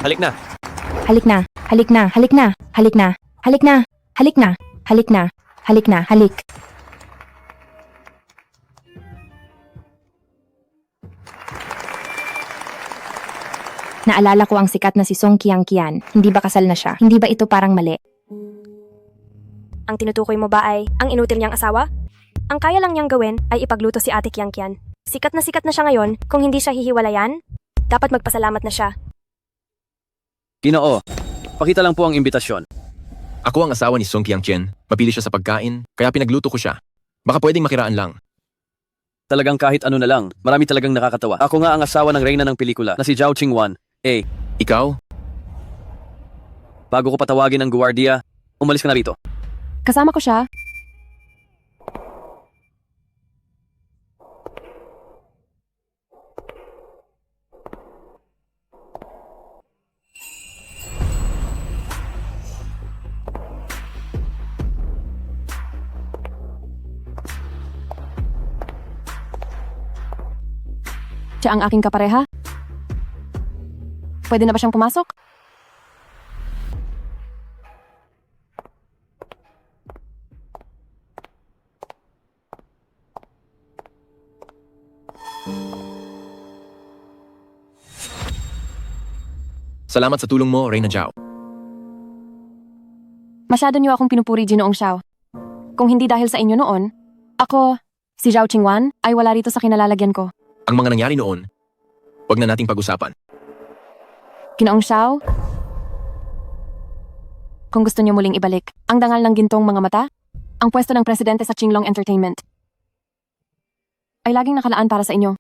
halik na. Halik na, halik na, halik na, halik na, halik na, halik na, halik na, halik na, halik. Naalala ko ang sikat na si Song Qiangqian. Hindi ba kasal na siya? Hindi ba ito parang mali? Ang tinutukoy mo ba ay ang inutil niyang asawa? Ang kaya lang niyang gawin ay ipagluto si Ate Qiangqian. Sikat na siya ngayon, kung hindi siya hihiwalayan, dapat magpasalamat na siya. Ginoo, pakita lang po ang imbitasyon. Ako ang asawa ni Song Qiangqian. Mapili siya sa pagkain, kaya pinagluto ko siya. Baka pwedeng makiraan lang. Talagang kahit ano na lang, marami talagang nakakatawa. Ako nga ang asawa ng reyna ng pelikula na si Zhao Qingwan. Ikaw? Bago ko patawagin ang guwardiya, umalis ka na rito. Kasama ko siya. Siya ang aking kapareha? Pwede na ba siyang pumasok? Salamat sa tulong mo, Reyna Zhao. Masyado niyo akong pinupuri, Ginoong Xiao. Kung hindi dahil sa inyo noon, ako, si Zhao Qingwan, ay wala rito sa kinalalagyan ko. Ang mga nangyari noon, wag na nating pag-usapan. Ginoong Xiao, kung gusto niyo muling ibalik ang dangal ng gintong mga mata, ang pwesto ng presidente sa Qinglong Entertainment ay laging nakalaan para sa inyo.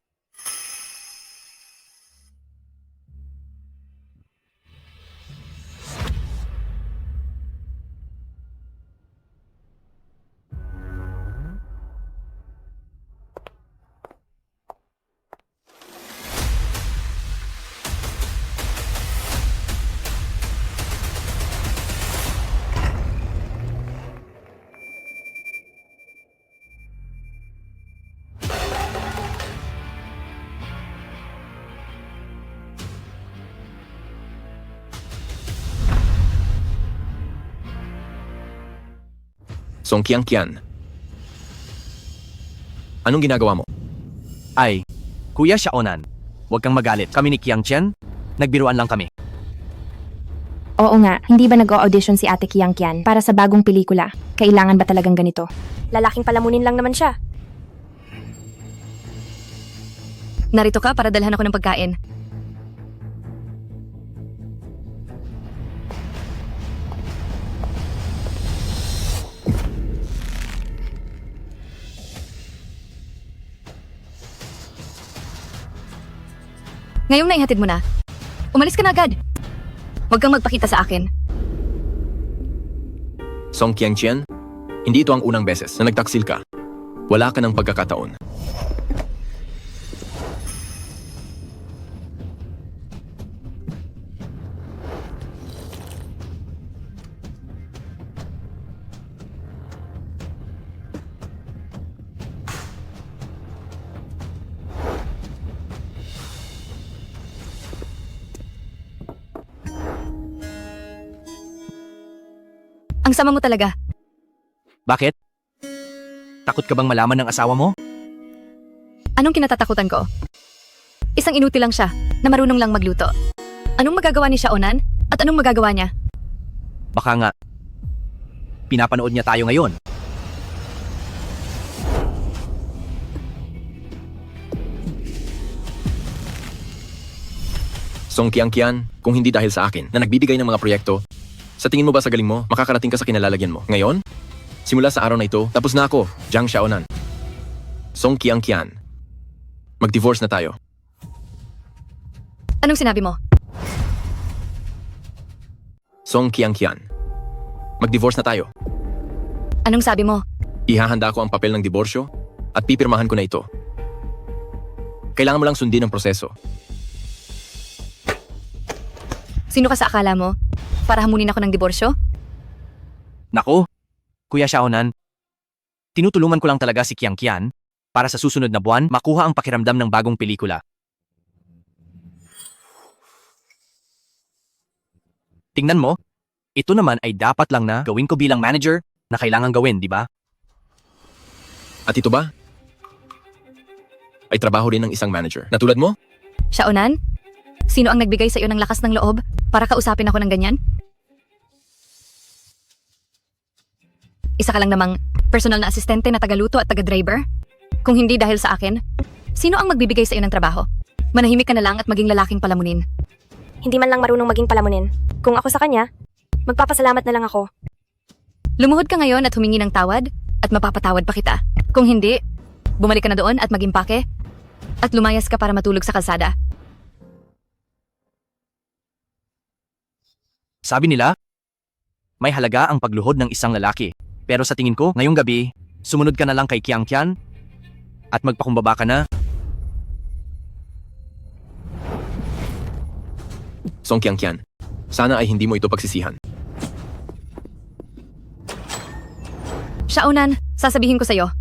Song Qiangqian. Anong ginagawa mo? Ay, Kuya Xiaonan, huwag kang magalit. Kami ni Qiangqian, nagbiruan lang kami. Oo nga, hindi ba nag-o-audition si Ate Qiangqian para sa bagong pelikula? Kailangan ba talagang ganito? Lalaking palamunin lang naman siya. Narito ka para dalhan ako ng pagkain. Ngayong naihatid mo na, umalis ka na agad. Huwag kang magpakita sa akin. Song Qiangqian, hindi ito ang unang beses na nagtaksil ka. Wala ka ng pagkakataon. Ang sama mo talaga. Bakit? Takot ka bang malaman ng asawa mo? Anong kinatatakutan ko? Isang inutil lang siya na marunong lang magluto. Anong magagawa ni Xiaonan at anong magagawa niya? Baka nga, pinapanood niya tayo ngayon. Song Qiangqian, kung hindi dahil sa akin na nagbibigay ng mga proyekto, sa tingin mo ba sa galing mo, makakarating ka sa kinalalagyan mo? Ngayon? Simula sa araw na ito, tapos na ako, Zhang Xiaonan. Song Qiangqian. Mag-divorce na tayo. Anong sinabi mo? Song Qiangqian. Mag-divorce na tayo. Anong sabi mo? Ihahanda ko ang papel ng diborsyo at pipirmahan ko na ito. Kailangan mo lang sundin ang proseso. Sino ka sa akala mo? Para hamunin ako ng diborsyo? Nako, Kuya Xiaonan, tinutulungan ko lang talaga si Qiangqian para sa susunod na buwan makuha ang pakiramdam ng bagong pelikula. Tingnan mo, ito naman ay dapat lang na gawin ko bilang manager na kailangan gawin, di ba? At ito ba? Ay trabaho rin ng isang manager. Na tulad mo? Xiaonan? Sino ang nagbigay sa iyo ng lakas ng loob para kausapin ako ng ganyan? Isa ka lang namang personal na asistente na tagaluto at taga-driver? Kung hindi dahil sa akin, sino ang magbibigay sa iyo ng trabaho? Manahimik ka na lang at maging lalaking palamunin. Hindi man lang marunong maging palamunin. Kung ako sa kanya, magpapasalamat na lang ako. Lumuhod ka ngayon at humingi ng tawad at mapapatawad pa kita. Kung hindi, bumalik ka na doon at mag-impake at lumayas ka para matulog sa kalsada. Sabi nila, may halaga ang pagluhod ng isang lalaki. Pero sa tingin ko, ngayong gabi, sumunod ka na lang kay Kiang Kian at magpakumbaba ka na. Song Qiangqian, sana ay hindi mo ito pagsisihan. Xiaonan, sasabihin ko sa'yo,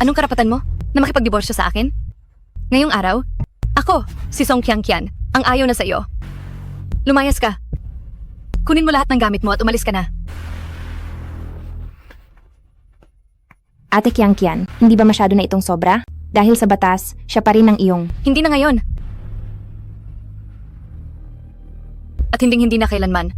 anong karapatan mo na makipagdiborsyo sa akin? Ngayong araw, ako, si Song Qiangqian, ang ayaw na sa'yo. Lumayas ka. Kunin mo lahat ng gamit mo at umalis ka na. Ate Qiangqian, hindi ba masyado na itong sobra? Dahil sa batas, siya pa rin ang iyong. Hindi na ngayon. At hindi na kailanman.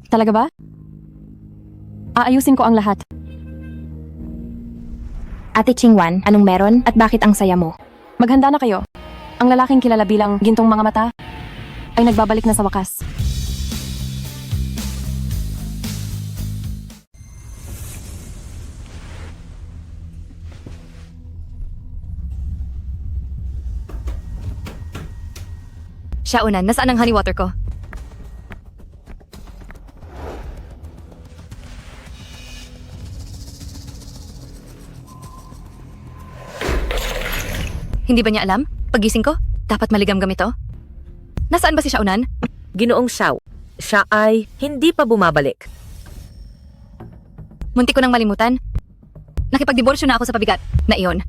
Talaga ba? Aayusin ko ang lahat. Ate Qingwan, anong meron at bakit ang saya mo? Maghanda na kayo. Ang lalaking kilala bilang gintong mga mata ay nagbabalik na sa wakas. Xiaonan, nasaan ang honey water ko? Hindi ba niya alam? Pagising ko, dapat maligam-gam ito. Nasaan ba si Xiaonan? Ginoong Xiao, siya ay hindi pa bumabalik. Munti ko nang malimutan. Nakipagdiborsyo na ako sa pabigat na iyon.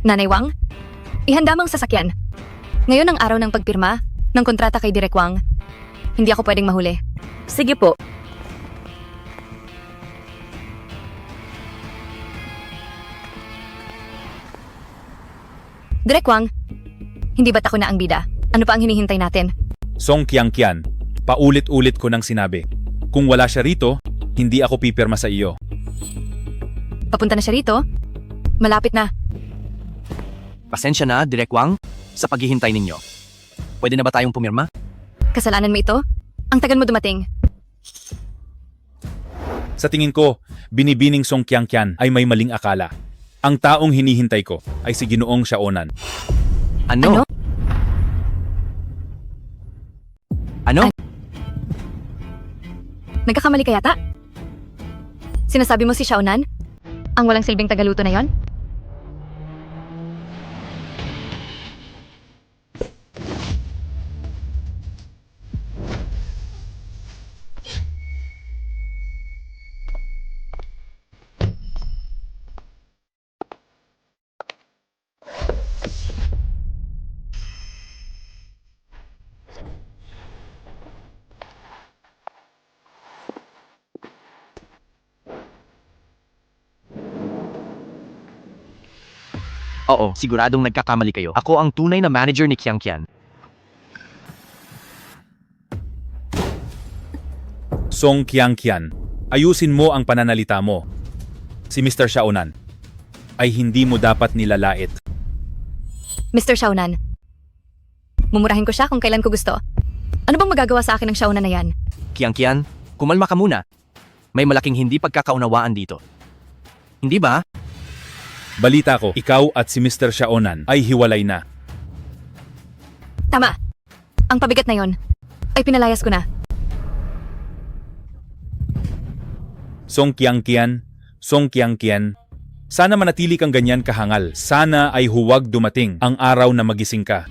Nanay Wang, ihanda mo ang sasakyan. Ngayon ang araw ng pagpirma ng kontrata kay Direk Wang. Hindi ako pwedeng mahuli. Sige po, Direk Wang, hindi ba't ako na ang bida? Ano pa ang hinihintay natin? Song Qiangqian, paulit-ulit ko nang sinabi. Kung wala siya rito, hindi ako pipirma sa iyo. Papunta na siya rito? Malapit na. Pasensya na, Direk Wang, sa paghihintay ninyo. Pwede na ba tayong pumirma? Kasalanan mo ito? Ang tagal mo dumating. Sa tingin ko, binibining Song Qiangqian ay may maling akala. Ang taong hinihintay ko ay si Ginoong Xiaonan. Ano? Ano? Nagkakamali ka yata? Sinasabi mo si Xiaonan? Ang walang silbing tagaluto na yon? Oo, siguradong nagkakamali kayo. Ako ang tunay na manager ni Kiang Kian. Song Qiangqian, ayusin mo ang pananalita mo. Si Mr. Xiaonan ay hindi mo dapat nilalait. Mr. Xiaonan, mumurahin ko siya kung kailan ko gusto. Ano bang magagawa sa akin ng Xiaonan na yan? Kiang Kian, kumalma ka muna. May malaking hindi pagkakaunawaan dito. Hindi ba? Balita ko, ikaw at si Mr. Xiaonan ay hiwalay na. Tama. Ang pabigat na yon ay pinalayas ko na. Song Qiangqian, Sana manatili kang ganyan kahangal. Sana ay huwag dumating ang araw na magising ka.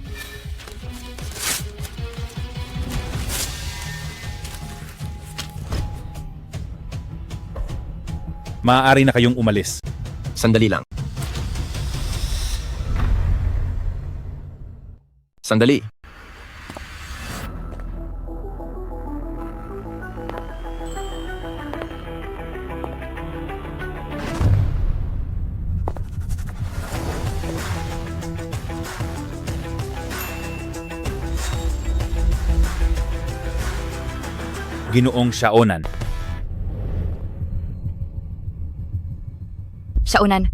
Maaari na kayong umalis. Sandali lang. Sandali. Ginoong Xiaonan. Siaunan.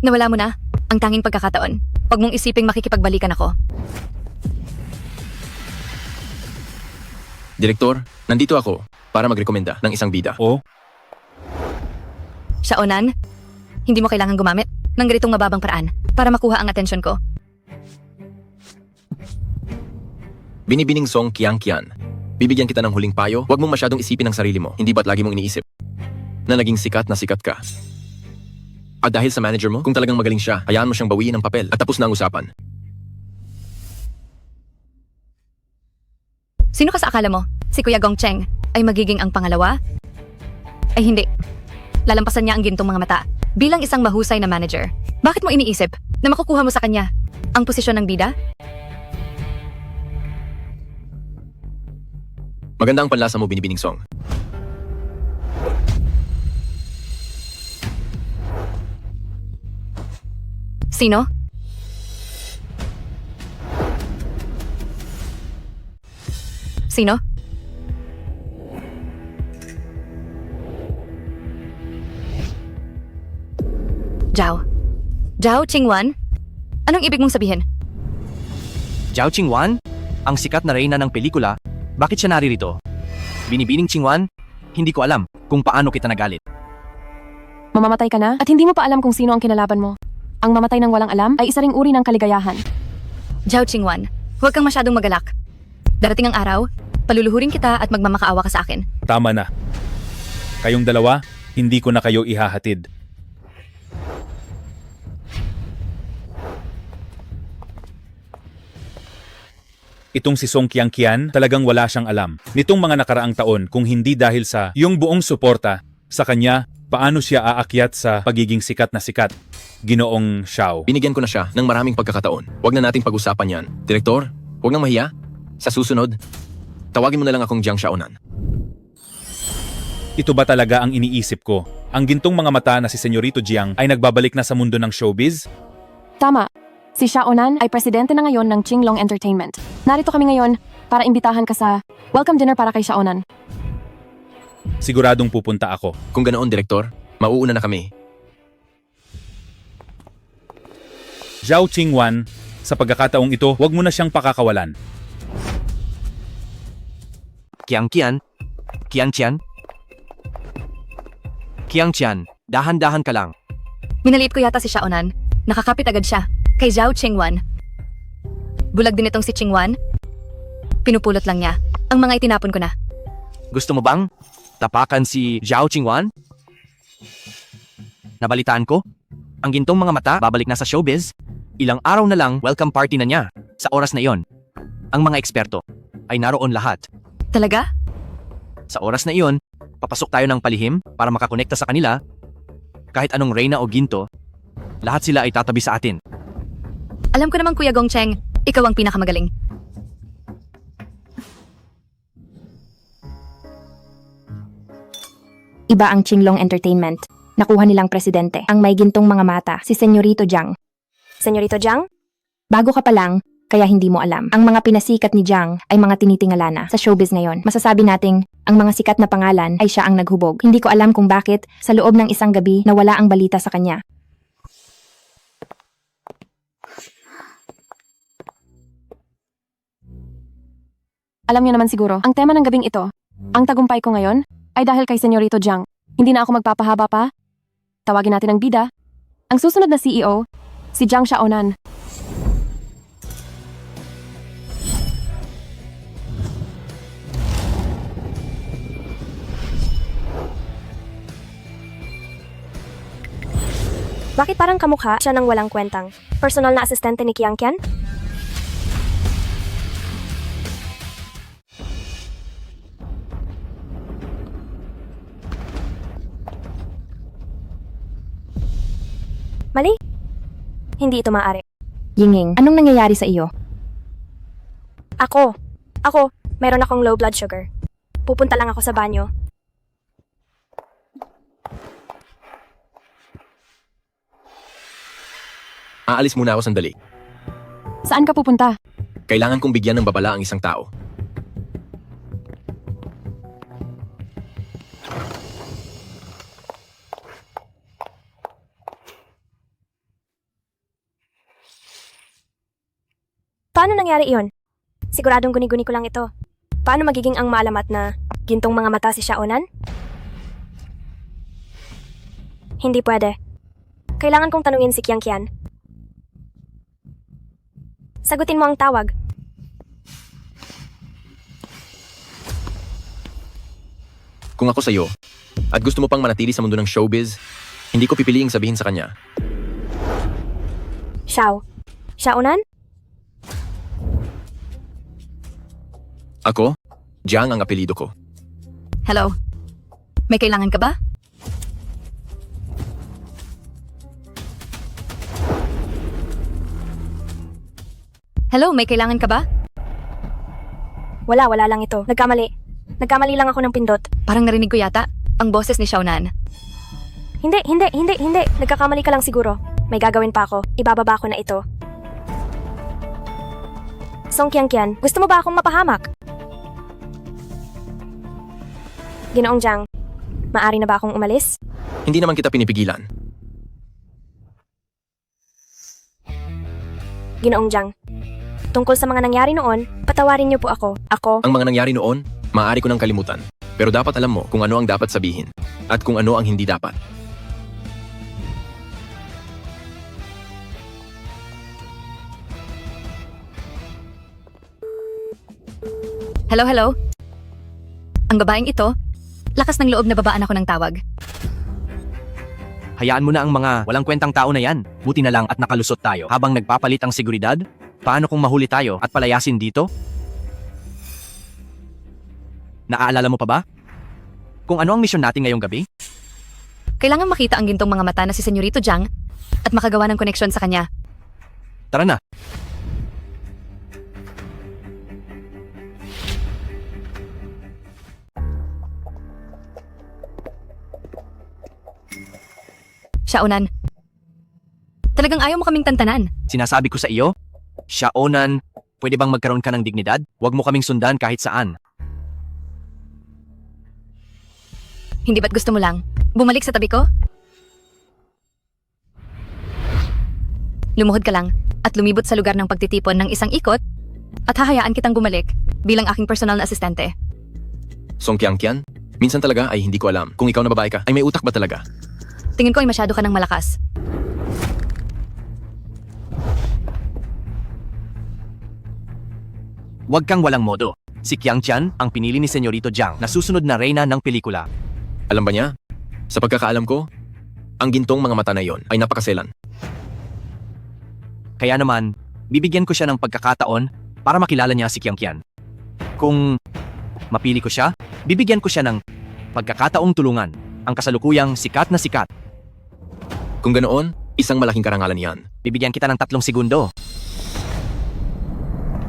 Nawala mo na ang tanging pagkakataon. Huwag mong isiping makikipagbalikan ako. Direktor, nandito ako para magrekomenda ng isang bida. O, Siaunan, hindi mo kailangan gumamit ng ganitong mababang paraan para makuha ang atensyon ko. Binibining Song Qiangqian. Bibigyan kita ng huling payo, huwag mong masyadong isipin ang sarili mo. Hindi ba't lagi mong iniisip na naging sikat na sikat ka? At dahil sa manager mo, kung talagang magaling siya, hayaan mo siyang bawiin ang papel at tapos na ang usapan. Sino ka sa akala mo? Si Kuya Gong Cheng ay magiging ang pangalawa? Ay hindi. Lalampasan niya ang gintong mga mata. Bilang isang mahusay na manager, bakit mo iniisip na makukuha mo sa kanya ang posisyon ng bida? Maganda ang panlasa mo, Binibining Song. Sino? Sino? Zhao. Zhao Qingwan? Anong ibig mong sabihin? Zhao Qingwan? Ang sikat na reyna ng pelikula? Bakit siya naririto? Binibining Qingwan? Hindi ko alam kung paano kita nagalit. Mamamatay ka na at hindi mo pa alam kung sino ang kinalaban mo. Ang mamatay ng walang alam ay isa ring uri ng kaligayahan. Zhao Qingwan, huwag kang masyadong magalak. Darating ang araw, paluluhurin kita at magmamakaawa ka sa akin. tama na. Kayong dalawa, hindi ko na kayo ihahatid. Itong si Song Qiangqian talagang wala siyang alam nitong mga nakaraang taon kung hindi dahil sa yung buong suporta sa kanya paano siya aakyat sa pagiging sikat na sikat. Ginoong Xiao. Binigyan ko na siya ng maraming pagkakataon. Huwag na nating pag-usapan yan. Direktor, huwag nang mahiya. Sa susunod, tawagin mo na lang akong Jiang Xiaonan. Ito ba talaga ang iniisip ko? Ang gintong mga mata na si Senyorito Jiang ay nagbabalik na sa mundo ng showbiz? Tama. Si Xiaonan ay presidente na ngayon ng Qinglong Entertainment. Narito kami ngayon para imbitahan ka sa welcome dinner para kay Xiaonan. Siguradong pupunta ako. Kung ganoon, Direktor, mauuna na kami. Zhao Qingwan, sa pagkakataong ito, huwag mo na siyang pakakawalan. Qiangqian? Qiangqian? Qiangqian, dahan-dahan ka lang. Minaliit ko yata si Xiaonan. Nakakapit agad siya kay Zhao Qingwan. Bulag din itong si Qingwan. Pinupulot lang niya ang mga itinapon ko na. Gusto mo bang tapakan si Zhao Qingwan? Nabalitaan ko, ang gintong mga mata babalik na sa showbiz. Ilang araw na lang welcome party na niya. Sa oras na iyon, ang mga eksperto ay naroon lahat. Talaga? Sa oras na iyon, papasok tayo ng palihim para makakonekta sa kanila. Kahit anong reyna o ginto, lahat sila ay tatabi sa atin. Alam ko naman Kuya Gong Cheng, ikaw ang pinakamagaling. Iba ang Qinglong Entertainment. Nakuha nilang presidente, ang may gintong mga mata, si Senyorito Jiang. Senyorito Jiang? Bago ka pa lang, kaya hindi mo alam. Ang mga pinasikat ni Jiang ay mga tinitingala na sa showbiz ngayon. Masasabi nating, ang mga sikat na pangalan ay siya ang naghubog. Hindi ko alam kung bakit, sa loob ng isang gabi, nawala ang balita sa kanya. Alam niyo naman siguro, ang tema ng gabing ito, ang tagumpay ko ngayon, ay dahil kay Senyorito Jiang. Hindi na ako magpapahaba pa. Tawagin natin ang bida. Ang susunod na CEO, si Jiang Xiaonan. Bakit parang kamukha siya ng walang kwentang personal na asistente ni Kiang Kian? Mali? Hindi ito maaari. Yinging, anong nangyayari sa iyo? Ako, meron akong low blood sugar. Pupunta lang ako sa banyo. Aalis muna ako sandali. Saan ka pupunta? Kailangan kong bigyan ng babala ang isang tao. Paano nangyari iyon? Siguradong guni-guni ko lang ito. Paano magiging ang maalamat na gintong mga mata si Xiaonan? Hindi pwede. Kailangan kong tanungin si Kiang Kian. Sagutin mo ang tawag. Kung ako sa'yo, at gusto mo pang manatili sa mundo ng showbiz, hindi ko pipiliing sabihin sa kanya. Xiaonan? Ako, Jiang ang apelido ko. Hello? May kailangan ka ba? Hello, may kailangan ka ba? Wala lang ito. Nagkamali lang ako ng pindot. Parang narinig ko yata ang boses ni Xiaonan. Hindi. Nagkakamali ka lang siguro. May gagawin pa ako. Ibababa ko na ito. Song Kiang Kian, gusto mo ba akong mapahamak? Ginoong Jiang, maari na ba akong umalis? Hindi naman kita pinipigilan. Ginoong Jiang, tungkol sa mga nangyari noon, patawarin niyo po ako. Ang mga nangyari noon, maaari ko nang kalimutan. Pero dapat alam mo kung ano ang dapat sabihin at kung ano ang hindi dapat. Hello? Ang babaeng ito, lakas ng loob na babaan ako ng tawag. Hayaan mo na ang mga walang kwentang tao na yan. Buti na lang at nakalusot tayo habang nagpapalit ang seguridad. Paano kung mahuli tayo at palayasin dito? Naaalala mo pa ba? Kung ano ang misyon natin ngayong gabi? Kailangan makita ang gintong mga mata na si Senyorito Jiang at makagawa ng koneksyon sa kanya. Tara na. Xiaonan, talagang ayaw mo kaming tantanan. Sinasabi ko sa iyo, Xiaonan, pwede bang magkaroon ka ng dignidad? Huwag mo kaming sundan kahit saan. Hindi ba't gusto mo lang bumalik sa tabi ko? Lumuhod ka lang at lumibot sa lugar ng pagtitipon ng isang ikot at hahayaan kitang bumalik bilang aking personal na asistente. Song Kiang Kian, minsan talaga ay hindi ko alam kung ikaw na babae ka ay may utak ba talaga. Tingin ko ay masyado ka ng malakas. Huwag kang walang modo. Si Kiang Tian ang pinili ni Senyorito Jiang na susunod na reyna ng pelikula. Alam ba niya? Sa pagkakaalam ko, ang gintong mga mata na iyon ay napakaselan. Kaya naman, bibigyan ko siya ng pagkakataon para makilala niya si Kiang Kian. Kung mapili ko siya, bibigyan ko siya ng pagkakataong tulungan ang kasalukuyang sikat na sikat. Kung ganoon, isang malaking karangalan yan. Bibigyan kita ng 3 segundo.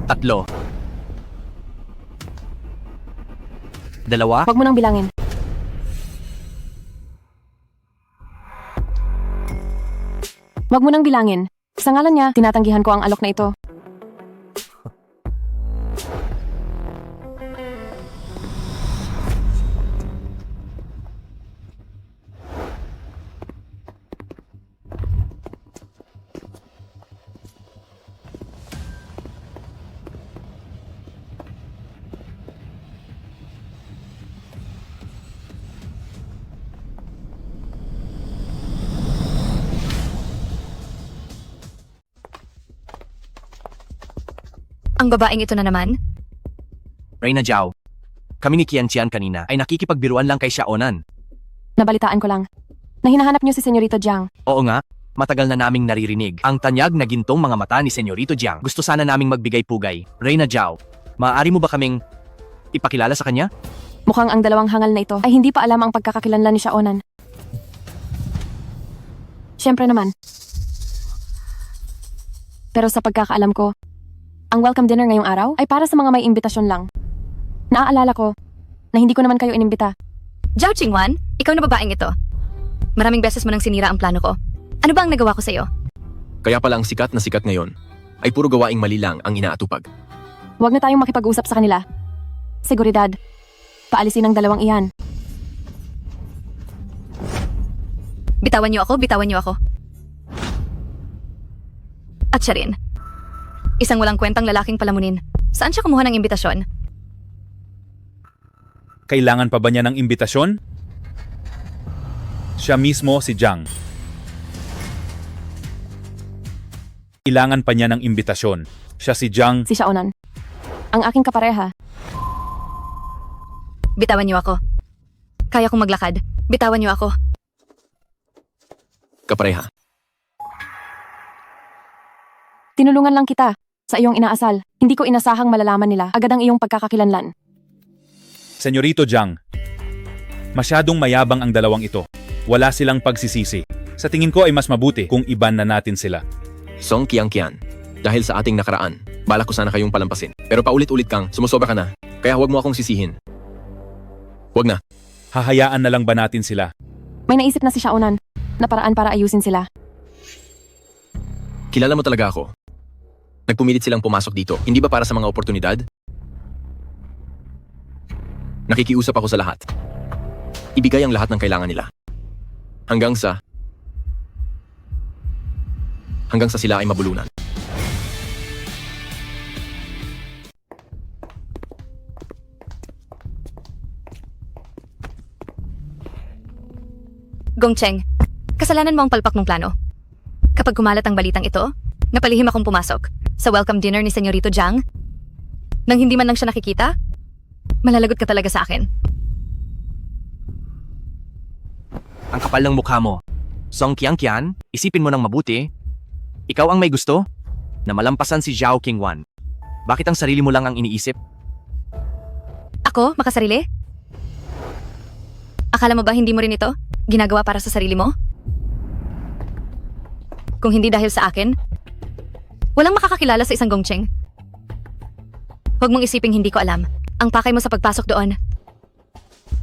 3. 2. Huwag mo nang bilangin. Huwag mo nang bilangin. Sa ngalan niya, tinatanggihan ko ang alok na ito. Ang babaeng ito na naman? Reyna Jiao, kami ni Kian Tian kanina ay nakikipagbiruan lang kay Xiaonan. Nabalitaan ko lang. Na hinahanap niyo si Senyorito Jiang. Oo nga, Matagal na naming naririnig ang tanyag na gintong mga mata ni Senyorito Jiang. Gusto sana naming magbigay-pugay. Reyna Zhao, maaari mo ba kaming ipakilala sa kanya? Mukhang ang dalawang hangal na ito ay hindi pa alam ang pagkakakilanlan ni Xiaonan. Siyempre naman. Pero sa pagkakaalam ko, ang welcome dinner ngayong araw ay para sa mga may imbitasyon lang. Naaalala ko na hindi ko naman kayo inimbita. Zhao Qingwan, ikaw na babaeng ito. Maraming beses mo nang sinira ang plano ko. Ano ba ang nagawa ko sa'yo? Kaya pala ang sikat na sikat ngayon ay puro gawaing mali lang ang inaatupag. Huwag na tayong makipag-usap sa kanila. Seguridad. Paalisin ang dalawang iyan. Bitawan niyo ako, bitawan niyo ako. At siya rin. Isang walang kwentang lalaking palamunin. Saan siya kumuha ng imbitasyon? Kailangan pa ba niya ng imbitasyon? Siya mismo si Jiang. Kailangan pa niya ng imbitasyon. Siya si Jiang. Si Xiaonan. Ang aking kapareha. Bitawan niyo ako. Kaya kong maglakad. Bitawan niyo ako. Kapareha. Tinulungan lang kita sa iyong inaasal. Hindi ko inasahang malalaman nila agad ang iyong pagkakakilanlan. Senyorito Jiang. Masyadong mayabang ang dalawang ito. Wala silang pagsisisi. Sa tingin ko ay mas mabuti kung iban na natin sila. Song Qianqian, dahil sa ating nakaraan, balak ko sana kayong palampasin. Pero paulit-ulit kang sumusobra ka na, kaya huwag mo akong sisihin. Huwag na. Hahayaan na lang ba natin sila? May naisip na si Xiaonan na paraan para ayusin sila. Kilala mo talaga ako. Nagpumilit silang pumasok dito, hindi ba para sa mga oportunidad? Nakikiusap ako sa lahat. Ibigay ang lahat ng kailangan nila. Hanggang sa sila ay mabulunan. Gongcheng, kasalanan mo ang palpak ng plano. Kapag kumalat ang balitang ito, napalihim akong pumasok sa welcome dinner ni Senyorito Jiang. Nang hindi man lang siya nakikita, malalagot ka talaga sa akin. Ang kapal ng mukha mo. Song Qianqian, isipin mo ng mabuti. Ikaw ang may gusto na malampasan si Zhao Qingwan. Bakit ang sarili mo lang ang iniisip? Ako, makasarili? Akala mo ba hindi mo rin ito ginagawa para sa sarili mo? Kung hindi dahil sa akin, walang makakakilala sa isang Gongcheng. Huwag mong isiping hindi ko alam ang pakay mo sa pagpasok doon.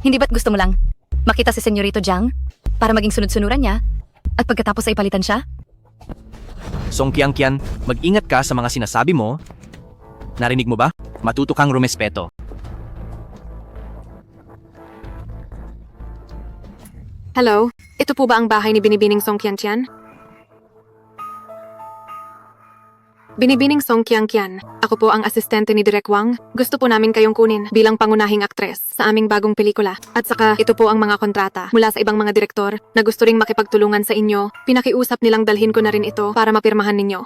Hindi ba't gusto mo lang makita si Senyorito Jiang para maging sunod-sunuran niya at pagkatapos ay palitan siya? Song Qianqian, mag-ingat ka sa mga sinasabi mo. Narinig mo ba? Matuto kang rumespeto. Hello, ito po ba ang bahay ni Binibining Song Qianqian? Binibining Song Qianqian, ako po ang asistente ni Direk Wang. Gusto po namin kayong kunin bilang pangunahing aktres sa aming bagong pelikula. At saka ito po ang mga kontrata mula sa ibang mga direktor na gusto ring makipagtulungan sa inyo. Pinakiusap nilang dalhin ko na rin ito para mapirmahan ninyo.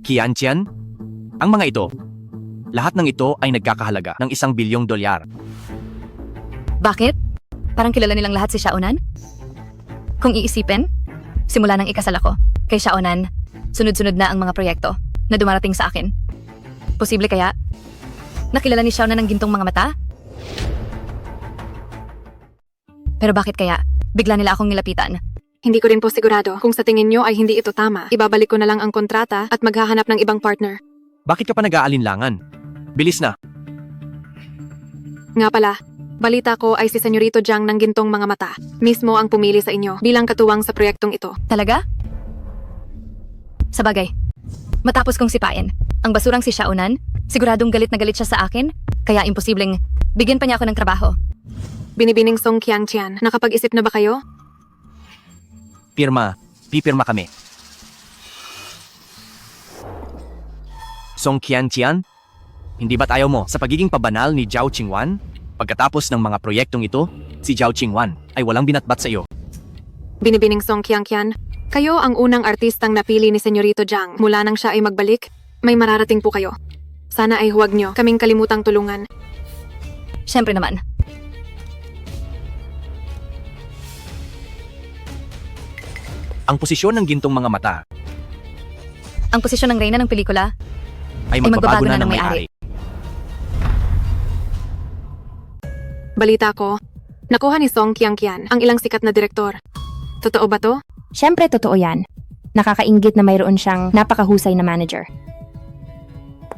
Qianqian, ang mga ito, lahat ng ito ay nagkakahalaga ng $1 bilyong. Bakit? Parang kilala nilang lahat si Xiaonan? Kung iisipin, simula nang ikasal ako kay Xiaonan, sunod-sunod na ang mga proyekto na dumarating sa akin. Posible kaya nakilala ni Xiaonan ang gintong mga mata? Pero bakit kaya bigla nila akong nilapitan? Hindi ko rin po sigurado kung sa tingin nyo ay hindi ito tama. Ibabalik ko na lang ang kontrata at maghahanap ng ibang partner. Bakit ka pa nag-aalinlangan? Bilis na. Nga pala, balita ko ay si Senyorito Jiang ng gintong mga mata. Mismo ang pumili sa inyo bilang katuwang sa proyektong ito. Talaga? Sabagay, matapos kong sipain ang basurang si Xiaonan, siguradong galit na galit siya sa akin, kaya imposibleng bigyan pa niya ako ng trabaho. Binibining Song Qianqian, nakapag-isip na ba kayo? Pipirma kami. Song Qianqian, hindi ba't ayaw mo sa pagiging pabanal ni Zhao Qingwan? Pagkatapos ng mga proyektong ito, si Zhao Qingwan ay walang binatbat sa iyo. Binibining Song Qianqian, kayo ang unang artistang napili ni Senyorito Jiang. Mula nang siya ay magbalik, may mararating po kayo. Sana ay huwag nyo kaming kalimutang tulungan. Siyempre naman. Ang posisyon ng gintong mga mata Ang posisyon ng reyna ng pelikula ay magbabago na ng may-ari. Balita ko, nakuha ni Song Kyang-kyan ang ilang sikat na direktor. Totoo ba to? Siyempre, totoo yan. Nakakainggit na mayroon siyang napakahusay na manager.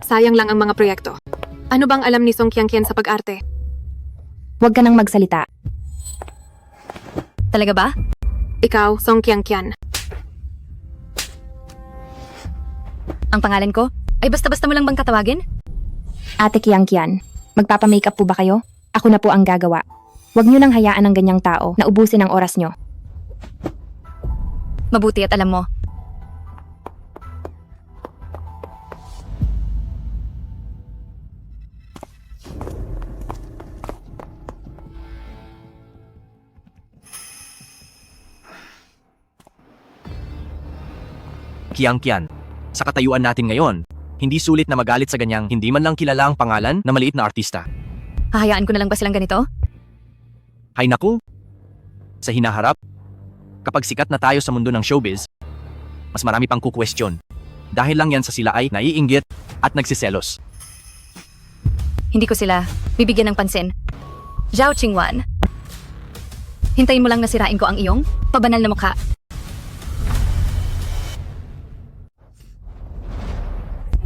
Sayang lang ang mga proyekto. Ano bang alam ni Song Kyang-kyan sa pag-arte? Huwag ka nang magsalita. Talaga ba? Ikaw, Song Kyang-kyan. Ang pangalan ko? Ay basta-basta mo lang bang katawagin? Ate Kyang-kyan, magpapamakeup po ba kayo? Ako na po ang gagawa. Huwag niyo nang hayaan ng ganyang tao na ubusin ang oras niyo. Mabuti at alam mo. Kyang-kyan, sa katayuan natin ngayon, hindi sulit na magalit sa ganyang hindi man lang kilala ang pangalan na maliit na artista. Hahayaan ko na lang ba silang ganito? Hay naku! Sa hinaharap, kapag sikat na tayo sa mundo ng showbiz, mas marami pang kukwestiyon. Dahil lang yan sa sila ay naiinggit at nagsiselos. Hindi ko sila bibigyan ng pansin. Zhao Qingwan. Hintayin mo lang na sirain ko ang iyong pabanal na mukha.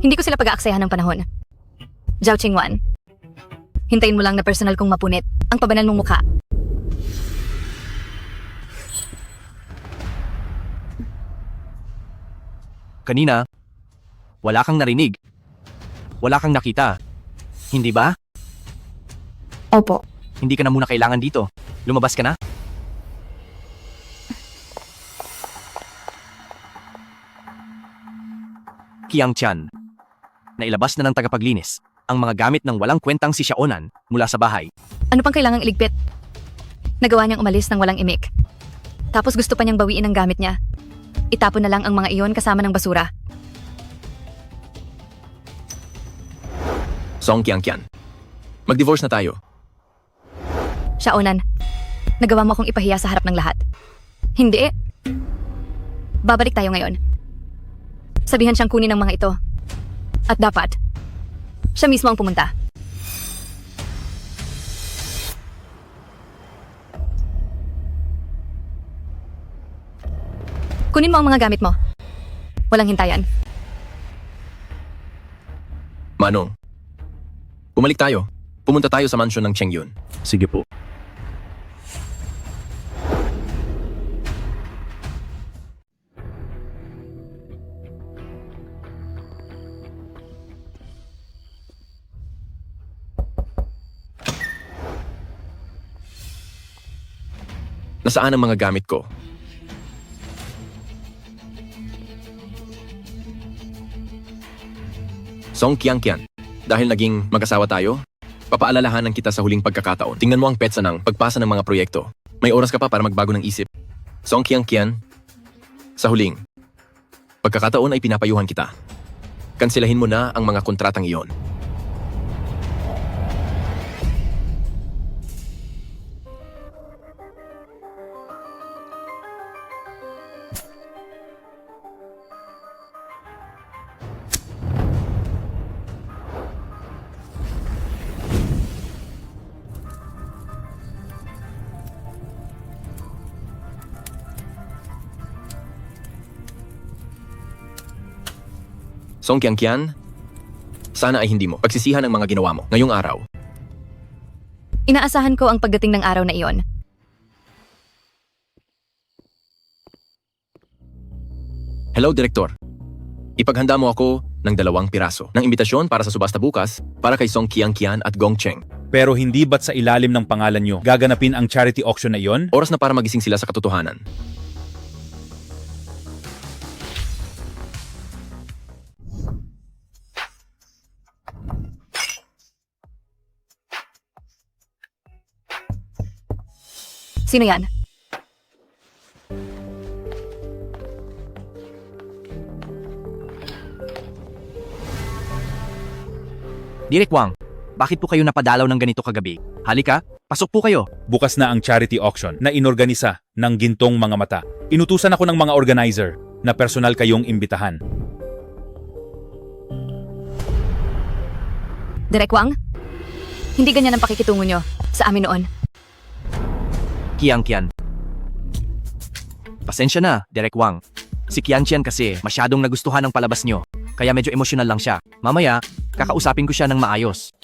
Hindi ko sila pag-aaksayahan ng panahon. Zhao Qingwan. Hintayin mo lang na personal kong mapunit ang pabanal mong mukha. Kanina, wala kang narinig. Wala kang nakita. Hindi ba? Opo. Hindi ka na muna kailangan dito. Lumabas ka na? Kyang-kyan. Nailabas na ng tagapaglinis ang mga gamit ng walang kwentang si Xiaonan mula sa bahay. Ano pang kailangang iligpit? Nagawa niyang umalis ng walang imik. Tapos gusto pa niyang bawiin ang gamit niya. Itapon na lang ang mga iyon kasama ng basura. Song Kyang-kyan. Mag-divorce na tayo. Xiaonan, nagawa mo akong ipahiya sa harap ng lahat. Hindi. Babalik tayo ngayon. Sabihan siyang kunin ang mga ito. At dapat, siya mismo ang pumunta. Kunin mo ang mga gamit mo. Walang hintayan. Manong, bumalik tayo. Pumunta tayo sa mansyon ng Chengyun. Sige po. Nasaan ang mga gamit ko? Song Kyang-kyan, dahil naging mag-asawa tayo, papaalalahanan kita sa huling pagkakataon. Tingnan mo ang petsa ng pagpasa ng mga proyekto. May oras ka pa para magbago ng isip. Song Kyang-kyan, sa huling pagkakataon ay pinapayuhan kita. Kansilahin mo na ang mga kontratang iyon. Song Kyang-kyan, sana ay hindi mo pagsisihan ang mga ginawa mo ngayong araw. Inaasahan ko ang pagdating ng araw na iyon. Hello, Direktor. Ipaghanda mo ako ng 2 piraso ng imbitasyon para sa subasta bukas para kay Song Kyang-kyan at Gong Cheng. Pero hindi ba't sa ilalim ng pangalan nyo gaganapin ang charity auction na iyon? Oras na para magising sila sa katotohanan. Sino yan? Direk Wang, Bakit po kayo napadalaw ng ganito kagabi? Halika, pasok po kayo. Bukas na ang charity auction na inorganisa ng Gintong Mga Mata. Inutusan ako ng mga organizer na personal kayong imbitahan. Direk Wang? Hindi ganyan ang pakikitungo nyo sa amin noon. Kian. Pasensya na, Direk Wang. Si Kian kasi masyadong nagustuhan ng palabas nyo, kaya medyo emosyonal lang siya. Mamaya, kakausapin ko siya ng maayos.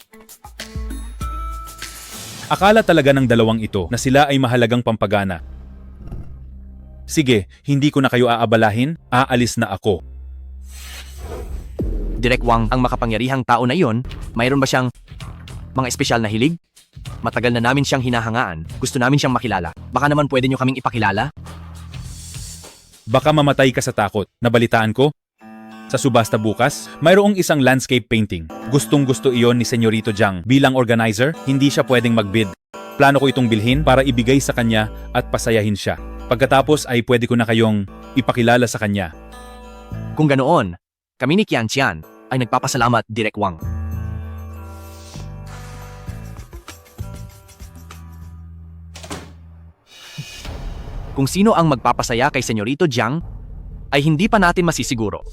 Akala talaga ng dalawang ito na sila ay mahalagang pampagana. Sige, hindi ko na kayo aabalahin, aalis na ako. Direk Wang, ang makapangyarihang tao na iyon, mayroon ba siyang mga espesyal na hilig? Matagal na namin siyang hinahangaan. Gusto namin siyang makilala. Baka naman pwede nyo kaming ipakilala? Baka mamatay ka sa takot. Nabalitaan ko? Sa subasta bukas, mayroong isang landscape painting. Gustong-gusto iyon ni Senyorito Jiang. Bilang organizer, hindi siya pwedeng magbid. Plano ko itong bilhin para ibigay sa kanya at pasayahin siya. Pagkatapos ay pwede ko na kayong ipakilala sa kanya. Kung ganoon, kami ni Kian ay nagpapasalamat, Direk Wang. Kung sino ang magpapasaya kay Senyorito Jiang, ay hindi pa natin masisiguro.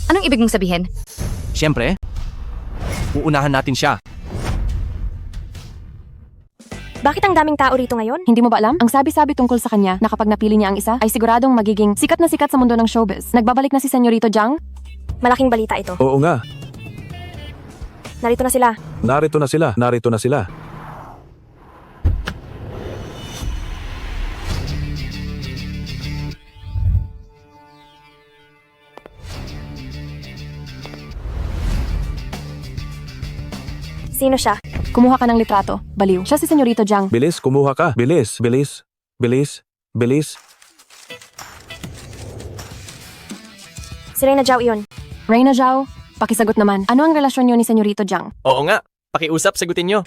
Anong ibig mong sabihin? Siyempre, uunahan natin siya. Bakit ang daming tao rito ngayon? Hindi mo ba alam? Ang sabi-sabi tungkol sa kanya na kapag napili niya ang isa, ay siguradong magiging sikat na sikat sa mundo ng showbiz. Nagbabalik na si Senyorito Jiang? Malaking balita ito. Oo nga, Narito na sila. narito na sila. Sino siya? Kumuha ka ng litrato. Baliw. Siya si Senyorito Jiang. Bilis, kumuha ka. Bilis. Si Reyna Zhao iyon. Reyna Zhao, pakisagot naman. Ano ang relasyon niyo ni Senyorito Jiang? Oo nga. Pakiusap, sagutin nyo.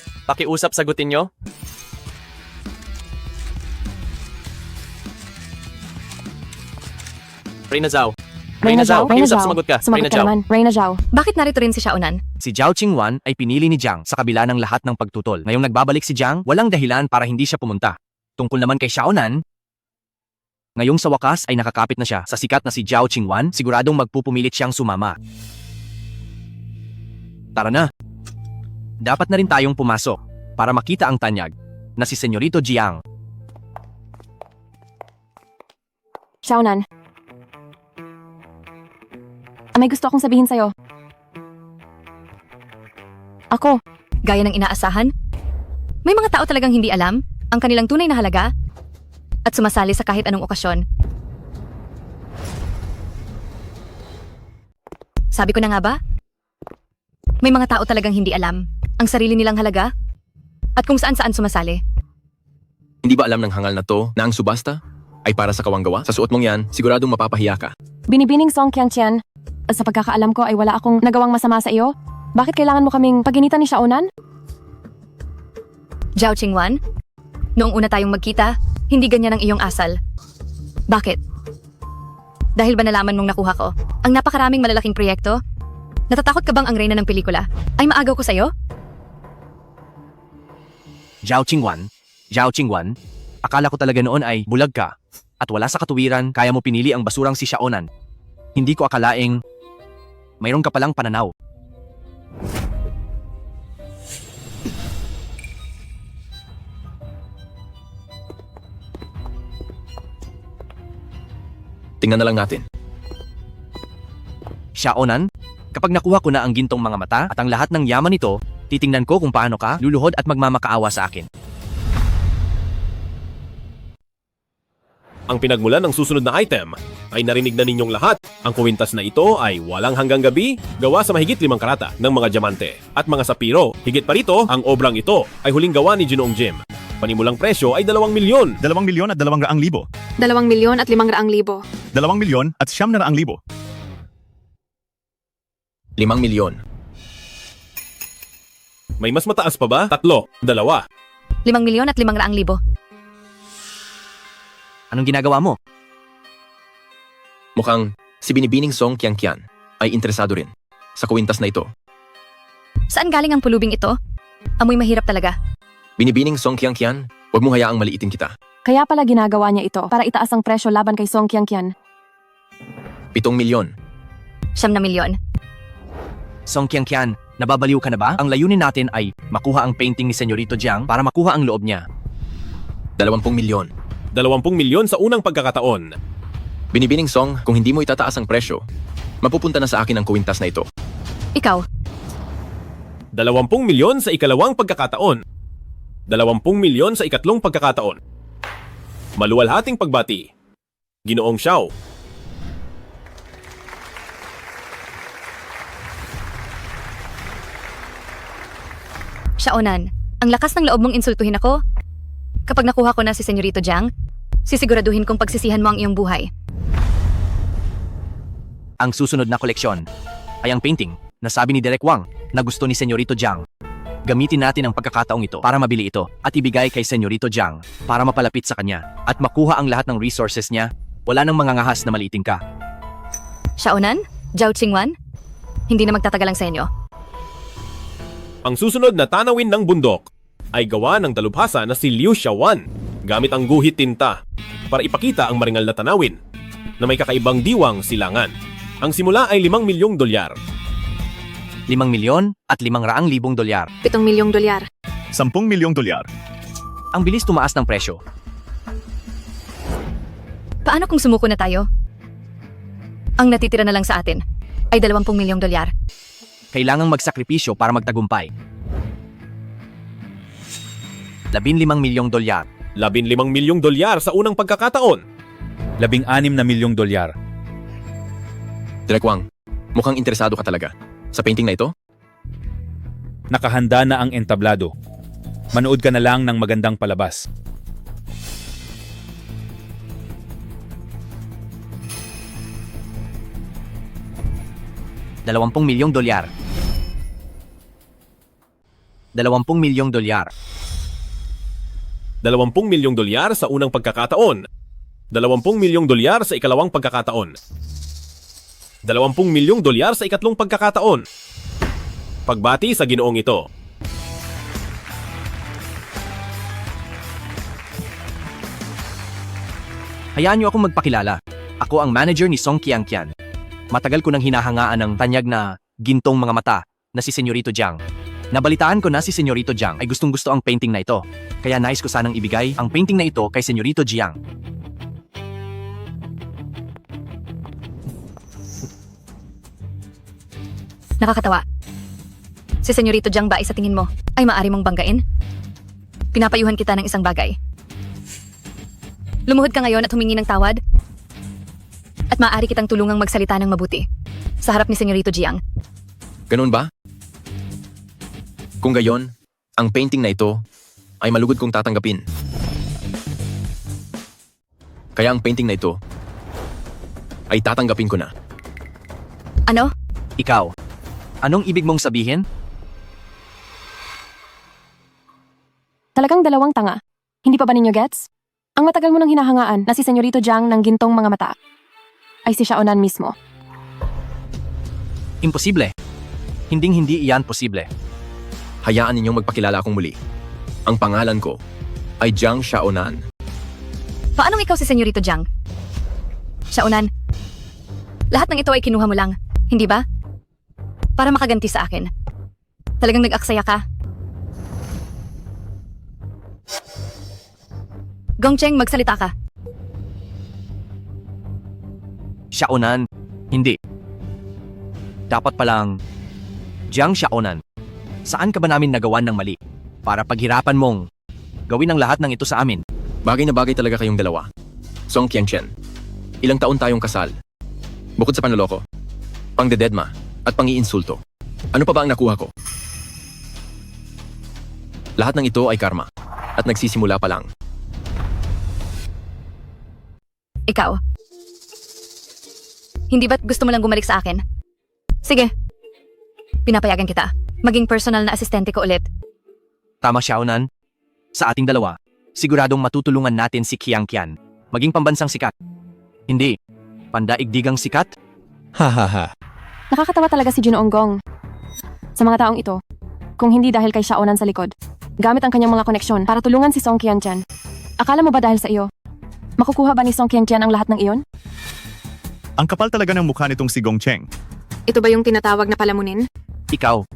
Reyna Zhao. Pakiusap, sumagot ka. Sumagot ka naman. Reyna Zhao. Bakit narito rin si Xiaonan? Si Zhao Qingwan ay pinili ni Jiang sa kabila ng lahat ng pagtutol. Ngayong nagbabalik si Jiang, walang dahilan para hindi siya pumunta. Tungkol naman kay Xiaonan, ngayong sa wakas ay nakakapit na siya sa sikat na si Zhao Qingwan, siguradong magpupumilit siyang sumama. Tara na. Dapat na rin tayong pumasok para makita ang tanyag na si Senyorito Jiang. Xiaonan. May gusto akong sabihin sa'yo. Ako. Gaya ng inaasahan? May mga tao talagang hindi alam ang kanilang tunay na halaga at sumasali sa kahit anong okasyon. Sabi ko na nga ba? May mga tao talagang hindi alam ang sarili nilang halaga at kung saan-saan sumasali. Hindi ba alam ng hangal na to na ang subasta ay para sa kawanggawa? Sa suot mong yan, siguradong mapapahiya ka. Binibining Song Qianqian. Sa pagkakaalam ko ay wala akong nagawang masama sa iyo. Bakit kailangan mo kaming paginitan ni Xiaonan? Zhao Qingwan, noong una tayong magkita, hindi ganyan ang iyong asal. Bakit? Dahil ba nalaman mong nakuha ko ang napakaraming malalaking proyekto? Natatakot ka bang ang reyna ng pelikula ay maagaw ko sa'yo? Zhao Qingwan, akala ko talaga noon ay bulag ka at wala sa katuwiran kaya mo pinili ang basurang si Xiaonan. Hindi ko akalaing mayroon ka palang pananaw. Tingnan na lang natin. Xiaonan, kapag nakuha ko na ang gintong mga mata at ang lahat ng yaman nito, titingnan ko kung paano ka luluhod at magmamakaawa sa akin. Ang pinagmulan ng susunod na item ay narinig na ninyong lahat. Ang kwintas na ito ay walang hanggang gabi, gawa sa mahigit 5 karata ng mga diamante at mga sapiro. Higit pa rito, ang obrang ito ay huling gawa ni Ginoong Jim. Panimulang presyo ay 2 milyon. 2 milyon at 200,000. 2 milyon at 500,000. 2 milyon at 900,000. 5 milyon. May mas mataas pa ba? 3, 2. 5 milyon at 500,000. Anong ginagawa mo? Mukhang si Binibining Song Qianqian ay interesado rin sa kwintas na ito. Saan galing ang pulubing ito? Amoy mahirap talaga. Binibining Song Qianqian, huwag mo hayaang maliitin kita. Kaya pala ginagawa niya ito para itaas ang presyo laban kay Song Qianqian. 7 milyon. 9 na milyon. Song Qianqian, nababaliw ka na ba? Ang layunin natin ay makuha ang painting ni Senyorito Jiang para makuha ang loob niya. 20 milyon. 20 milyon sa unang pagkakataon. Binibining Song, kung hindi mo itataas ang presyo, mapupunta na sa akin ang kuwintas na ito. Ikaw, 20 milyon sa ikalawang pagkakataon. 20 milyon sa ikatlong pagkakataon. Maluwalhating pagbati. Ginoong Xiao. Xiaonan, ang lakas ng loob mong insultuhin ako. Kapag nakuha ko na si Senyorito Jiang, sisiguraduhin kong pagsisihan mo ang iyong buhay. Ang susunod na koleksyon ay ang painting na sabi ni Derek Wang na gusto ni Senyorito Jiang. Gamitin natin ang pagkakataong ito para mabili ito at ibigay kay Senyorito Jiang para mapalapit sa kanya at makuha ang lahat ng resources niya. Wala nang mangangahas na maliitin ka. Xiaonan, Zhao Qingwan, hindi na magtatagalang sa inyo. Ang susunod na tanawin ng bundok ay gawa ng dalubhasa na si Liu Xiaowan gamit ang guhit tinta para ipakita ang maringal na tanawin na may kakaibang diwang silangan. Ang simula ay 5 milyong dolyar. 5 milyon at 500,000 dolyar. 7 milyong dolyar. 10 milyong dolyar. Ang bilis tumaas ng presyo. Paano kung sumuko na tayo? Ang natitira na lang sa atin ay 20 milyong dolyar. Kailangang magsakripisyo para magtagumpay. 15 milyong dolyar. 15 milyong dolyar sa unang pagkakataon. 16 na milyong dolyar. Derek Wang, mukhang interesado ka talaga sa painting na ito? Nakahanda na ang entablado. Manood ka na lang ng magandang palabas. $20 milyong dolyar. 20 milyong dolyar. 20 milyong dolyar sa unang pagkakataon. 20 milyong dolyar sa ikalawang pagkakataon. 20 milyong dolyar sa ikatlong pagkakataon. Pagbati sa ginoong ito. Hayaan niyo akong magpakilala. Ako ang manager ni Song Qianqian. Matagal ko nang hinahangaan ng tanyag na gintong mga mata na si Senyorito Jiang. Nabalitaan ko na si Senyorito Jiang ay gustong-gusto ang painting na ito. Kaya nais ko sanang ibigay ang painting na ito kay Senyorito Jiang. Nakakatawa. Si Senyorito Jiang ba ay sa tingin mo ay maaari mong banggain? Pinapayuhan kita ng isang bagay. Lumuhod ka ngayon at humingi ng tawad? At maaari kitang tulungang magsalita ng mabuti sa harap ni Senyorito Jiang. Ganun ba? Kung gayon, ang painting na ito ay malugod kong tatanggapin. Kaya ang painting na ito ay tatanggapin ko na. Ano? Ikaw, anong ibig mong sabihin? Talagang dalawang tanga. Hindi pa ba ninyo gets? Ang matagal mo nang hinahangaan na si Senyorito Jiang ng gintong mga mata ay si Xiaonan mismo. Imposible. Hinding-hindi iyan posible. Hayaan ninyong magpakilala akong muli. Ang pangalan ko ay Jiang Xiaonan. Paanong ikaw si Senyorito Jiang? Xiaonan, lahat ng ito ay kinuha mo lang, hindi ba? Para makaganti sa akin. Talagang nag-aksaya ka. Gongcheng, magsalita ka. Xiaonan, hindi. Dapat palang, Jiang Xiaonan, saan ka ba namin nagawan ng mali? Para paghirapan mong gawin ang lahat ng ito sa amin. Bagay na bagay talaga kayong dalawa. Song Qianqian, ilang taon tayong kasal. Bukod sa panloloko, pangdededma, at pangiinsulto. Ano pa ba ang nakuha ko? Lahat ng ito ay karma, at nagsisimula pa lang. Ikaw. Hindi ba't gusto mo lang bumalik sa akin? Sige. Pinapayagan kita. Maging personal na asistente ko ulit. Tama, Xiaonan. Sa ating dalawa, siguradong matutulungan natin si Qianqian. Maging pambansang sikat. Hindi. Pandaigdigang sikat? Hahaha. Nakakatawa talaga si Juno Onggong. Sa mga taong ito, kung hindi dahil kay Xiaonan sa likod. Gamit ang kanyang mga koneksyon para tulungan si Song Qianqian. Akala mo ba dahil sa iyo? Makukuha ba ni Song Qianqian ang lahat ng iyon? Ang kapal talaga ng mukha nitong si Gong Cheng. Ito ba yung tinatawag na palamunin? Ikaw.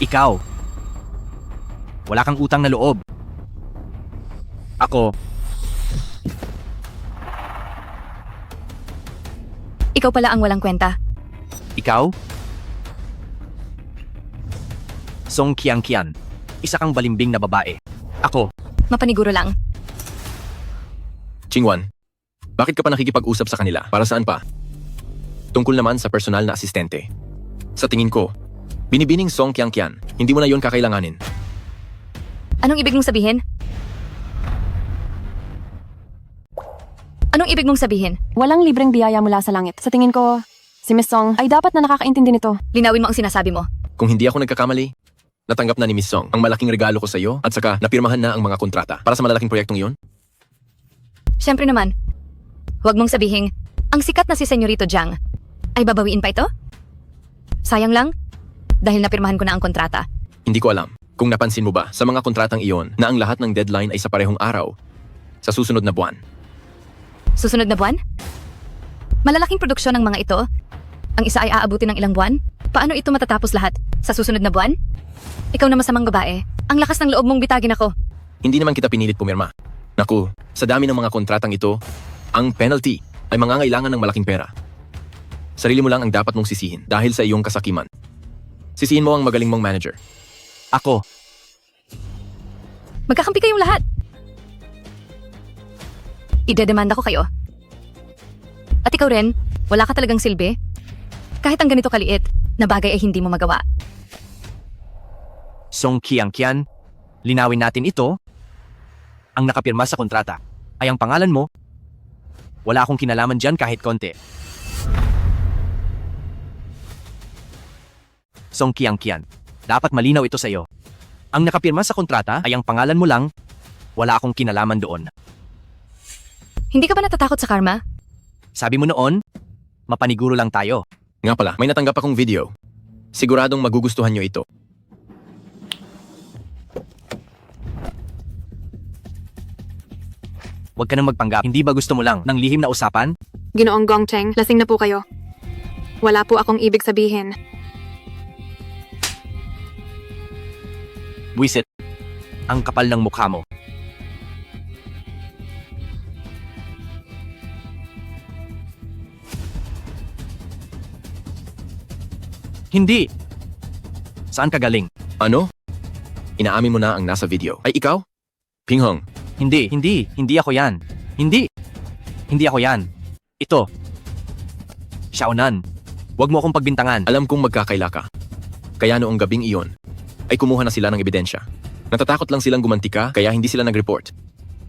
Ikaw. Wala kang utang na loob. Ako. Ikaw pala ang walang kwenta. Ikaw? Song Qianqian. Isa kang balimbing na babae. Ako. Mapaniguro lang. Chingwan, bakit ka pa nakikipag-usap sa kanila? Para saan pa? Tungkol naman sa personal na asistente. Sa tingin ko, binibining Song Qianqian, hindi mo na yon kakailanganin. Anong ibig mong sabihin? Anong ibig mong sabihin? Walang libreng biyaya mula sa langit. Sa tingin ko, si Miss Song ay dapat na nakakaintindi nito. Linawin mo ang sinasabi mo. Kung hindi ako nagkakamali, natanggap na ni Miss Song ang malaking regalo ko sa iyo at saka napirmahan na ang mga kontrata para sa malalaking proyektong iyon. Siyempre naman, huwag mong sabihin, ang sikat na si Senyorito Jiang ay babawiin pa ito? Sayang lang, dahil napirmahan ko na ang kontrata. Hindi ko alam kung napansin mo ba sa mga kontratang iyon na ang lahat ng deadline ay sa parehong araw sa susunod na buwan. Susunod na buwan? Malalaking produksyon ng mga ito. Ang isa ay aabuti ng ilang buwan. Paano ito matatapos lahat? Sa susunod na buwan? Ikaw na masamang babae. Ang lakas ng loob mong bitagin ako. Hindi naman kita pinilit pumirma. Naku, sa dami ng mga kontratang ito, ang penalty ay mangangailangan ng malaking pera. Sarili mo lang ang dapat mong sisihin dahil sa iyong kasakiman. Sisihin mo ang magaling mong manager. Ako. Magkakampi kayong lahat. Idedemanda ko kayo. At ikaw rin, wala ka talagang silbi. Kahit ang ganito kaliit, na bagay ay hindi mo magawa. Song Qianqian, linawin natin ito. Ang nakapirma sa kontrata ay ang pangalan mo. Wala akong kinalaman dyan kahit konti. Song Qianqian, dapat malinaw ito sa iyo. Ang nakapirma sa kontrata ay ang pangalan mo lang. Wala akong kinalaman doon. Hindi ka ba natatakot sa karma? Sabi mo noon, mapaniguro lang tayo. Nga pala, may natanggap akong video. Siguradong magugustuhan nyo ito. Huwag ka nang magpanggap. Hindi ba gusto mo lang ng lihim na usapan? Ginoong Gong Cheng, lasing na po kayo. Wala po akong ibig sabihin. Buisit. Ang kapal ng mukha mo. Hindi. Saan ka galing? Ano? Inaamin mo na ang nasa video. Ay ikaw? Pinghong, Hindi ako yan. Hindi ako yan. Ito. Xiaonan. Huwag mo akong pagbintangan. alam kong magkakaila ka. Kaya noong gabing iyon, ay kumuha na sila ng ebidensya. Natatakot lang silang gumantika kaya hindi sila nag-report.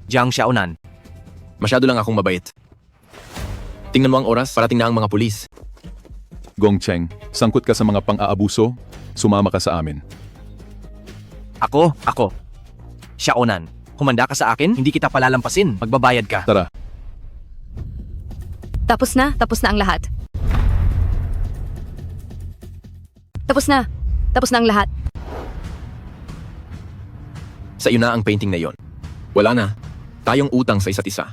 Jiang Xiaonan. Masyado lang akong mabait. Tingnan mo ang oras, parating na ang mga pulis. Gong Cheng, sangkot ka sa mga pang-aabuso, sumama ka sa amin. Ako. Xiaonan. Humanda ka sa akin, hindi kita palalampasin. Magbabayad ka. Tara. Tapos na ang lahat. Tapos na ang lahat. Sa iyo na ang painting na yon. Wala na. Tayong utang sa isa't isa.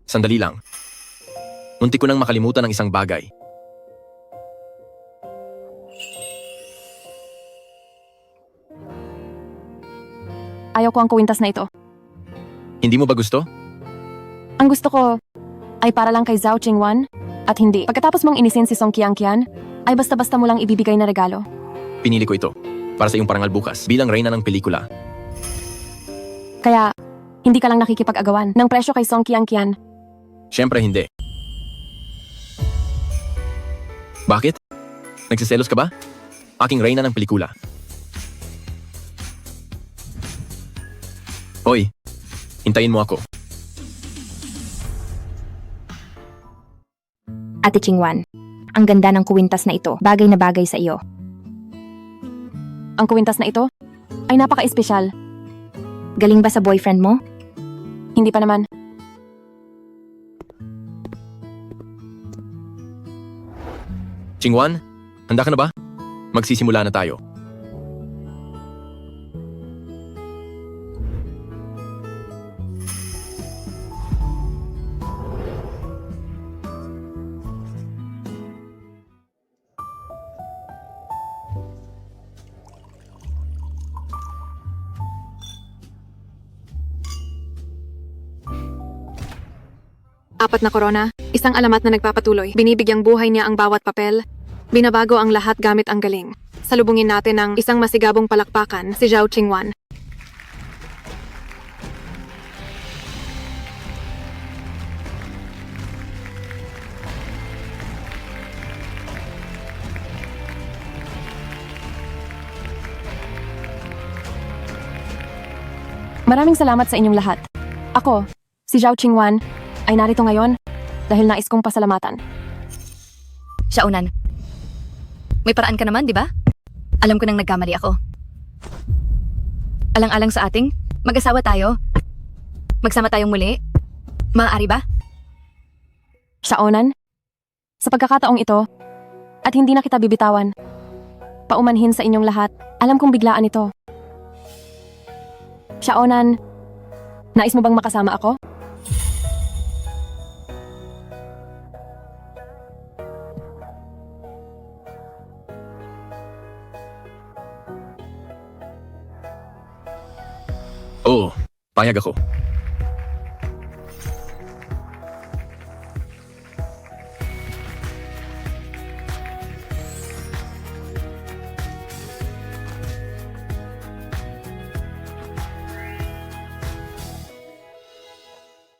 Sandali lang. Muntik ko nang makalimutan ng isang bagay. Ayaw ko ang kuwintas na ito. Hindi mo ba gusto? Ang gusto ko ay para lang kay Zhao Qingwan at hindi. Pagkatapos mong inisin si Song Qianqian, ay basta-basta mo lang ibibigay na regalo. Pinili ko ito. Para sa iyong parangal bukas bilang reyna ng pelikula. Kaya, hindi ka lang nakikipag-agawan ng presyo kay Song Qianqian. Siyempre hindi. Bakit? Nagsiselos ka ba? Aking reyna ng pelikula. Hoy, hintayin mo ako. Ate Chingwan, ang ganda ng kuwintas na ito. Bagay na bagay sa iyo. Ang kuwintas na ito ay napaka-espesyal. Galing ba sa boyfriend mo? Hindi pa naman. Chingwan, handa ka na ba? Magsisimula na tayo. Apat na korona, isang alamat na nagpapatuloy. Binibigyang buhay niya ang bawat papel. Binabago ang lahat gamit ang galing. Salubungin natin ang isang masigabong palakpakan, si Zhao Qingwan. Maraming salamat sa inyong lahat. Ako, si Zhao Qingwan, ay narito ngayon dahil nais kong pasalamatan. Xiaonan. May paraan ka naman, di ba? Alam ko nang nagkamali ako. Alang-alang sa ating mag-asawa tayo. Magsama tayong muli. Maaari ba? Xiaonan, sa pagkakataong ito, at hindi na kita bibitawan, paumanhin sa inyong lahat, alam kong biglaan ito. Xiaonan, nais mo bang makasama ako? Oo, payag ako.